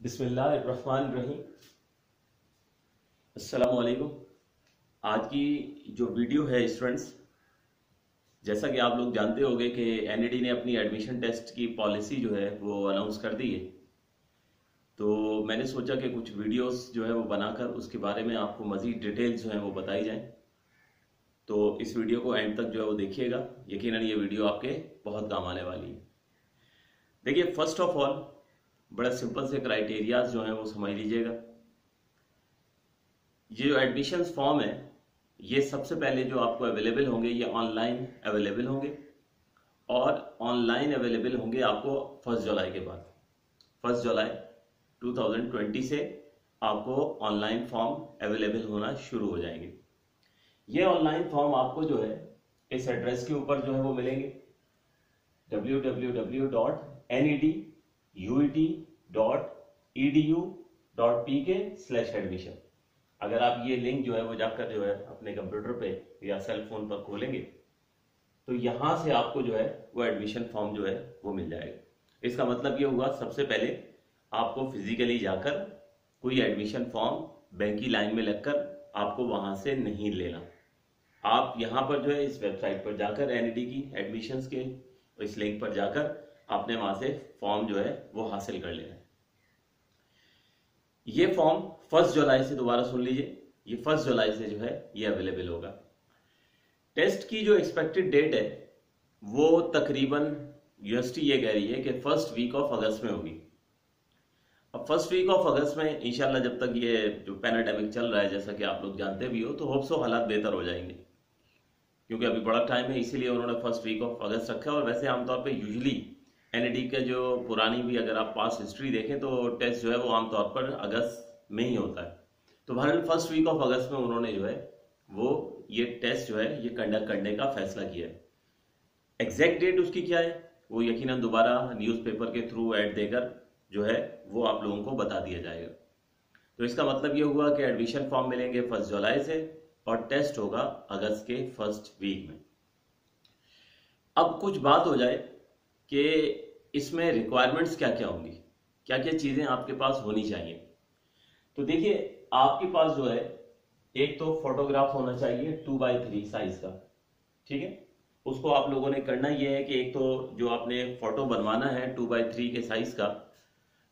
बिस्मिल्लाहिर्रहमानिर्रहीम। अस्सलाम वालेकुम। आज की जो वीडियो है स्टूडेंट्स, जैसा कि आप लोग जानते होंगे कि एनईडी ने अपनी एडमिशन टेस्ट की पॉलिसी जो है वो अनाउंस कर दी है। तो मैंने सोचा कि कुछ वीडियोस जो है वो बनाकर उसके बारे में आपको मज़ीद डिटेल्स जो है वो बताई जाएं। तो इस वीडियो को एंड तक जो है वो देखिएगा, यकीनन ये वीडियो आपके बहुत काम आने वाली है। देखिए, फर्स्ट ऑफ ऑल बड़ा सिंपल से क्राइटेरियाज जो हैं वो समझ लीजिएगा। ये जो एडमिशन फॉर्म है, ये सबसे पहले जो आपको अवेलेबल होंगे ये ऑनलाइन अवेलेबल होंगे, और ऑनलाइन अवेलेबल होंगे आपको 1 जुलाई के बाद। 1 जुलाई 2020 से आपको ऑनलाइन फॉर्म अवेलेबल होना शुरू हो जाएंगे। ये ऑनलाइन फॉर्म आपको जो है इस एड्रेस के ऊपर जो है वो मिलेंगे, www.ned.uit.edu.pk/admission। अगर आप ये लिंक जो है वो जाकर जो है अपने कंप्यूटर पे या सेल फोन पर खोलेंगे तो यहां से आपको जो है वो एडमिशन फॉर्म जो है वो मिल जाएगा। इसका मतलब ये हुआ, सबसे पहले आपको फिजिकली जाकर कोई एडमिशन फॉर्म बैंक की लाइन में लगकर आपको वहां से नहीं लेना। आप यहां पर जो है इस वेबसाइट पर जाकर एनईडी की एडमिशंस के इस लिंक पर जाकर आपने वहां से फॉर्म जो है वो हासिल कर लेना है। ये फॉर्म 1 जुलाई से, दोबारा सुन लीजिए, ये 1 जुलाई से जो है ये अवेलेबल होगा। टेस्ट की जो एक्सपेक्टेड डेट है वो तकरीबन यूनिवर्सिटी ये कह रही है कि फर्स्ट वीक ऑफ अगस्त में होगी। अब फर्स्ट वीक ऑफ अगस्त में इंशाल्लाह, जब तक ये जो पैंडेमिक चल रहा है, जैसा कि आप लोग जानते भी हो, तो होप सो हालात बेहतर हो जाएंगे, क्योंकि अभी बड़ा टाइम है, इसीलिए उन्होंने फर्स्ट वीक ऑफ अगस्त रखा है। और वैसे आमतौर पे यूजुअली एनईडी के जो पुरानी भी अगर आप पास हिस्ट्री देखें तो टेस्ट जो है वो आमतौर पर अगस्त में ही होता है। तो बहरहाल फर्स्ट वीक ऑफ अगस्त में उन्होंने जो है वो ये टेस्ट जो है ये कंडक्ट करने का फैसला किया है। एग्जैक्ट डेट उसकी क्या है वो यकीनन दोबारा न्यूज़पेपर के थ्रू ऐड देकर जो है वो आप लोगों को बता दिया जाएगा। तो इसका मतलब ये हुआ कि एडमिशन फॉर्म मिलेंगे 1 जुलाई से और टेस्ट होगा अगस्त के फर्स्ट वीक में। अब कुछ बात हो जाए कि इसमें रिक्वायरमेंट्स क्या क्या होंगी, क्या क्या चीजें आपके पास होनी चाहिए। तो देखिए, आपके पास जो है एक तो फोटोग्राफ होना चाहिए 2x3 साइज का, ठीक है। उसको आप लोगों ने करना यह है कि एक तो जो आपने फोटो बनवाना है 2x3 के साइज का,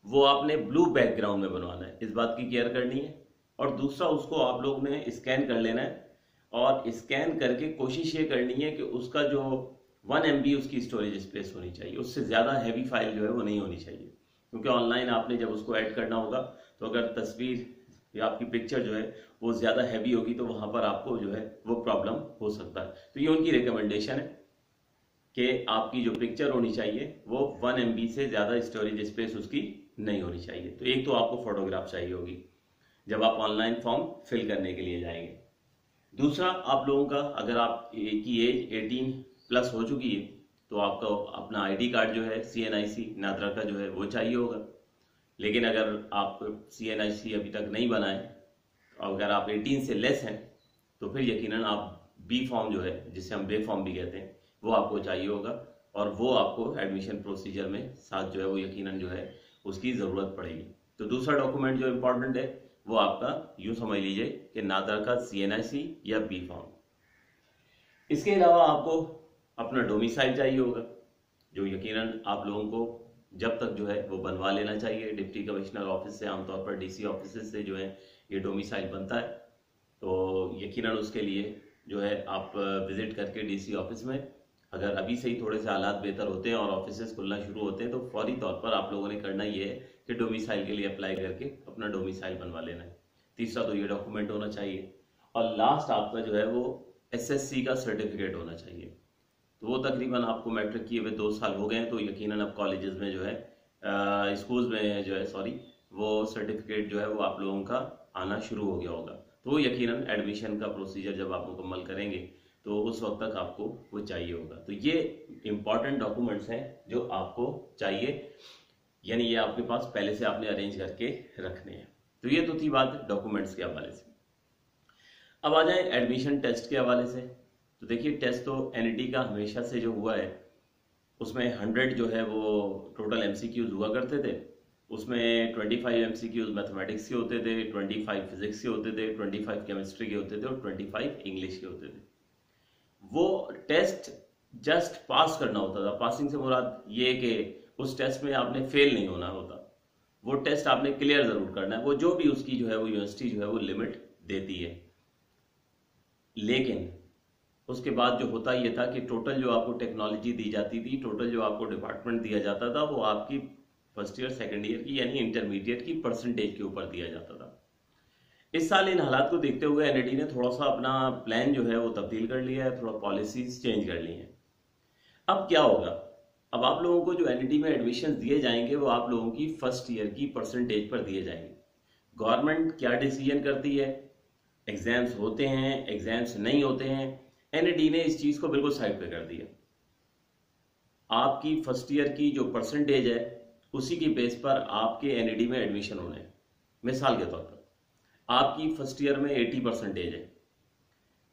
वो आपने ब्लू बैकग्राउंड में बनवाना है, इस बात की केयर करनी है। और दूसरा, उसको आप लोग ने स्कैन कर लेना है, और स्कैन करके कोशिश ये करनी है कि उसका जो 1 MB उसकी स्टोरेज स्पेस होनी चाहिए, उससे ज्यादा हैवी फाइल जो है वो नहीं होनी चाहिए, क्योंकि ऑनलाइन आपने जब उसको ऐड करना होगा तो अगर तस्वीर या आपकी पिक्चर जो है वो ज्यादा हैवी होगी तो वहां पर आपको जो है वो प्रॉब्लम हो सकता है। तो ये उनकी रिकमेंडेशन है कि आपकी जो पिक्चर होनी चाहिए वो 1 MB से ज्यादा स्टोरेज स्पेस उसकी नहीं होनी चाहिए। तो एक तो आपको फोटोग्राफ चाहिए होगी जब आप ऑनलाइन फॉर्म फिल करने के लिए जाएंगे। दूसरा, आप लोगों का अगर आप की एज 18+ हो चुकी है तो आपका अपना ID कार्ड जो है CNIC नादरा का जो है वो चाहिए होगा। लेकिन अगर आप CNIC अभी तक नहीं बनाए, अगर आप 18 से लेस हैं, तो फिर यकीनन आप बी फॉर्म जो है, जिसे हम बे फॉर्म भी कहते हैं, वो आपको चाहिए होगा, और वो आपको एडमिशन प्रोसीजर में साथ जो है वो यकीनन जो है उसकी जरूरत पड़ेगी। तो दूसरा डॉक्यूमेंट जो इंपॉर्टेंट है वो आपका यूं समझ लीजिए कि नादरा का CNIC या बी फॉर्म। इसके अलावा आपको अपना डोमिसाइल चाहिए होगा, जो यकीनन आप लोगों को जब तक जो है वो बनवा लेना चाहिए। डिप्टी कमिश्नर ऑफिस से, आमतौर पर DC ऑफिस से जो है ये डोमिसाइल बनता है। तो यकीनन उसके लिए जो है आप विजिट करके DC ऑफिस में, अगर अभी से ही थोड़े से हालात बेहतर होते हैं और ऑफिस खुलना शुरू होते हैं, तो फौरी तौर पर आप लोगों ने करना ये है कि डोमिसाइल के लिए अप्लाई करके अपना डोमिसाइल बनवा लेना है। तीसरा तो ये डॉक्यूमेंट होना चाहिए, और लास्ट आपका जो है वो SSC का सर्टिफिकेट होना चाहिए। तो वो तकरीबन आपको मैट्रिक किए हुए 2 साल हो गए हैं, तो यकीनन अब कॉलेजेस में जो है स्कूल्स में जो है वो सर्टिफिकेट जो है वो आप लोगों का आना शुरू हो गया होगा। तो वो यकीनन एडमिशन का प्रोसीजर जब आप मुकम्मल करेंगे तो उस वक्त तक आपको वो चाहिए होगा। तो ये इंपॉर्टेंट डॉक्यूमेंट्स हैं जो आपको चाहिए, यानी ये आपके पास पहले से आपने अरेंज करके रखने हैं। तो ये तो थी बात डॉक्यूमेंट्स के हवाले से। अब आ जाए एडमिशन टेस्ट के हवाले से। तो देखिए, टेस्ट तो एनईडी का हमेशा से जो हुआ है उसमें 100 जो है वो टोटल MCQs हुआ करते थे, उसमें 25 MCQs मैथमेटिक्स के होते थे, 25 फिजिक्स के होते थे, 25 केमिस्ट्री के होते थे और 25 इंग्लिश के होते थे। वो टेस्ट जस्ट पास करना होता था। पासिंग से मुराद ये कि उस टेस्ट में आपने फेल नहीं होना होता, वो टेस्ट आपने क्लियर जरूर करना है, वो जो भी उसकी जो है वो यूनिवर्सिटी जो है वो लिमिट देती है। लेकिन उसके बाद जो होता ये था कि टोटल जो आपको टेक्नोलॉजी दी जाती थी, टोटल जो आपको डिपार्टमेंट दिया जाता था, वो आपकी फर्स्ट ईयर सेकेंड ईयर की यानी इंटरमीडिएट की परसेंटेज के ऊपर दिया जाता था। इस साल इन हालात को देखते हुए एनईटी ने थोड़ा सा अपना प्लान जो है वो तब्दील कर लिया है, थोड़ा पॉलिसीज चेंज कर ली हैं। अब क्या होगा, अब आप लोगों को जो एनईटी में एडमिशन दिए जाएंगे वो आप लोगों की फर्स्ट ईयर की परसेंटेज पर दिए जाएंगे। गवर्नमेंट क्या डिसीजन करती है, एग्जाम्स होते हैं, एग्जाम्स नहीं होते हैं, एनईटी ने इस चीज को बिल्कुल साइड पे कर दिया। आपकी फर्स्ट ईयर की जो परसेंटेज है उसी की बेस पर आपके एनईटी में एडमिशन होने हैं। मिसाल के तौर पर आपकी फर्स्ट ईयर में 80% है,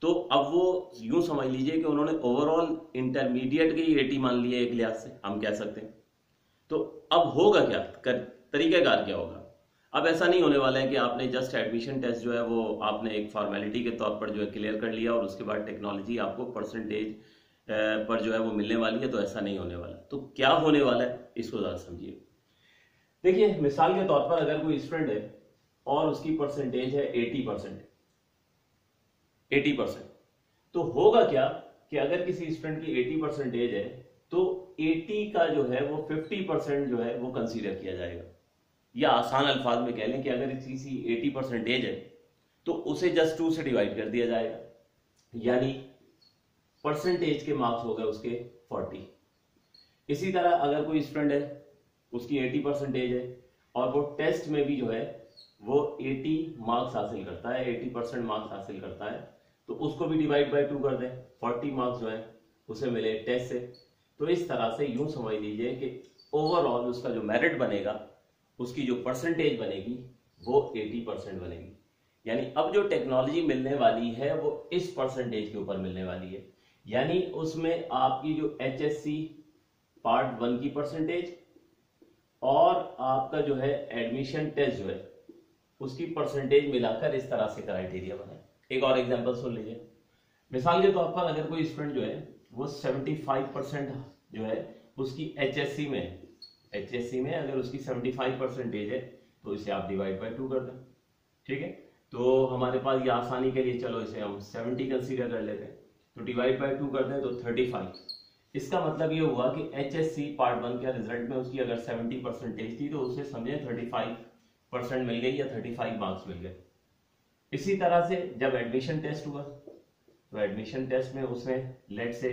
तो अब वो यूं समझ लीजिए कि उन्होंने ओवरऑल इंटरमीडिएट के ही 80 मान लिए, एक लिहाज से हम कह सकते हैं। तो अब होगा क्या, तरीकेकार क्या होगा? अब ऐसा नहीं होने वाला है कि आपने जस्ट एडमिशन टेस्ट जो है वो आपने एक फॉर्मेलिटी के तौर पर जो है क्लियर कर लिया और उसके बाद टेक्नोलॉजी आपको परसेंटेज पर जो है वो मिलने वाली है। तो ऐसा नहीं होने वाला। तो क्या होने वाला है इसको जरा समझिए। देखिए, मिसाल के तौर पर अगर कोई स्टूडेंट है और उसकी परसेंटेज है 80%, तो होगा क्या कि अगर किसी स्टूडेंट की 80% है तो 80 का जो है वो 50% जो है वो कंसीडर किया जाएगा। या आसान अल्फाज में कह लें कि अगर किसी 80% है तो उसे जस्ट 2 से डिवाइड कर दिया जाएगा, यानी परसेंटेज के मार्क्स हो गए उसके 40। इसी तरह अगर कोई स्टूडेंट है, उसकी 80% है और वो टेस्ट में भी जो है वो 80 मार्क्स हासिल करता है, 80% मार्क्स हासिल करता है, तो उसको भी डिवाइड बाय 2 कर दें, 40 मार्क्स जो है उसे मिले टेस्ट से। तो इस तरह से यूं समझ लीजिए कि ओवरऑल उसका जो मेरिट बनेगा, उसकी जो परसेंटेज बनेगी वो 80% बनेगी। यानी अब जो टेक्नोलॉजी मिलने वाली है वो इस परसेंटेज के ऊपर मिलने वाली है। यानी उसमें आपकी जो HSC पार्ट 1 की परसेंटेज और आपका जो है एडमिशन टेस्ट जो है उसकी परसेंटेज मिलाकर इस तरह से क्राइटेरिया बना है। एक और एग्जांपल सुन लीजिए। मिसाल के तौर पर अगर कोई स्टूडेंट जो है वो 75% जो है उसकी HSC में अगर उसकी 75% है तो इसे आप डिवाइड बाय 2 कर दें। ठीक है, तो हमारे पास ये आसानी के लिए चलो इसे हम 70 कंसीडर कर लेते हैं, तो डिवाइड बाय 2 कर दें तो 35। इसका मतलब ये हुआ कि HSC पार्ट 1 के रिजल्ट में उसकी अगर 70% थी तो उसे समझे 35% मिल गई या 35 मार्क्स मिल गए। इसी तरह से जब एडमिशन टेस्ट हुआ तो एडमिशन टेस्ट में उसने लेट से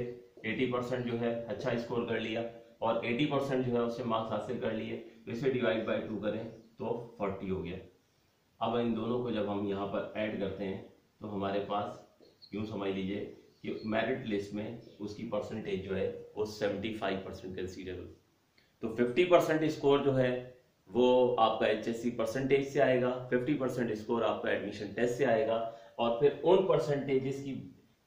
80% जो है अच्छा स्कोर कर लिया और 80% जो है उससे मार्क्स हासिल कर लिए, तो इसे डिवाइड बाय 2 करें तो 40 हो गया। अब इन दोनों को जब हम यहाँ पर ऐड करते हैं तो हमारे पास यूं समझ लीजिए कि मेरिट लिस्ट में उसकी परसेंटेज जो है वो 75% कंसीडर हुई। तो 50% स्कोर जो है वो आपका HSC परसेंटेज से आएगा, 50% स्कोर आपका एडमिशन टेस्ट से आएगा और फिर उन परसेंटेजेस की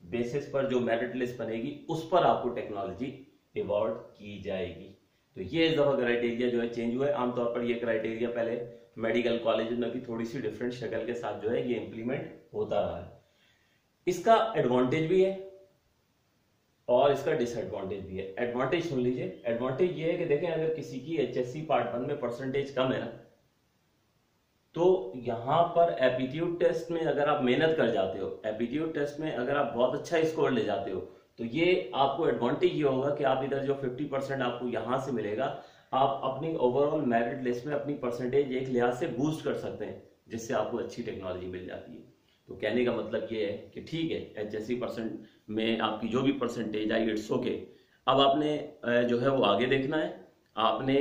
बेसिस पर जो मेरिट लिस्ट बनेगी उस पर आपको टेक्नोलॉजी अवॉर्ड की जाएगी। तो ये इस दफा क्राइटेरिया जो है चेंज हुआ है। आमतौर पर ये क्राइटेरिया पहले मेडिकल कॉलेज में भी थोड़ी सी डिफरेंट शक्ल के साथ जो है ये इंप्लीमेंट होता रहा है। इसका एडवांटेज भी है और इसका डिसएडवांटेज भी है। एडवांटेज सुन लीजिए। एडवांटेज ये है कि देखें, अगर किसी की HSC पार्ट 1 में परसेंटेज कम है ना, तो यहां पर एप्टीट्यूड टेस्ट में अगर आप मेहनत कर जाते हो, एप्टीट्यूड टेस्ट में अगर आप बहुत अच्छा स्कोर ले जाते हो, तो ये आपको एडवांटेज ये होगा कि आप इधर जो 50% आपको यहां से मिलेगा, आप अपनी ओवरऑल मेरिट लिस्ट में अपनी परसेंटेज एक लिहाज से बूस्ट कर सकते हैं, जिससे आपको अच्छी टेक्नोलॉजी मिल जाती है। तो कहने का मतलब ये है कि ठीक है, HSC परसेंट में आपकी जो भी परसेंटेज आई इट्स ओके। अब आपने जो है वो आगे देखना है, आपने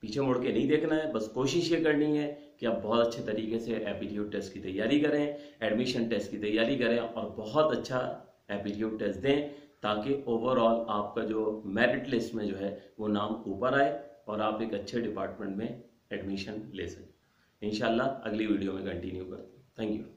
पीछे मुड़ के नहीं देखना है। बस कोशिश ये करनी है कि आप बहुत अच्छे तरीके से एप्टीट्यूड टेस्ट की तैयारी करें, एडमिशन टेस्ट की तैयारी करें और बहुत अच्छा एप्टीट्यूड टेस्ट दें, ताकि ओवरऑल आपका जो मेरिट लिस्ट में जो है वो नाम ऊपर आए और आप एक अच्छे डिपार्टमेंट में एडमिशन ले सकें। इंशाल्लाह अगली वीडियो में कंटिन्यू करते हैं। Thank you.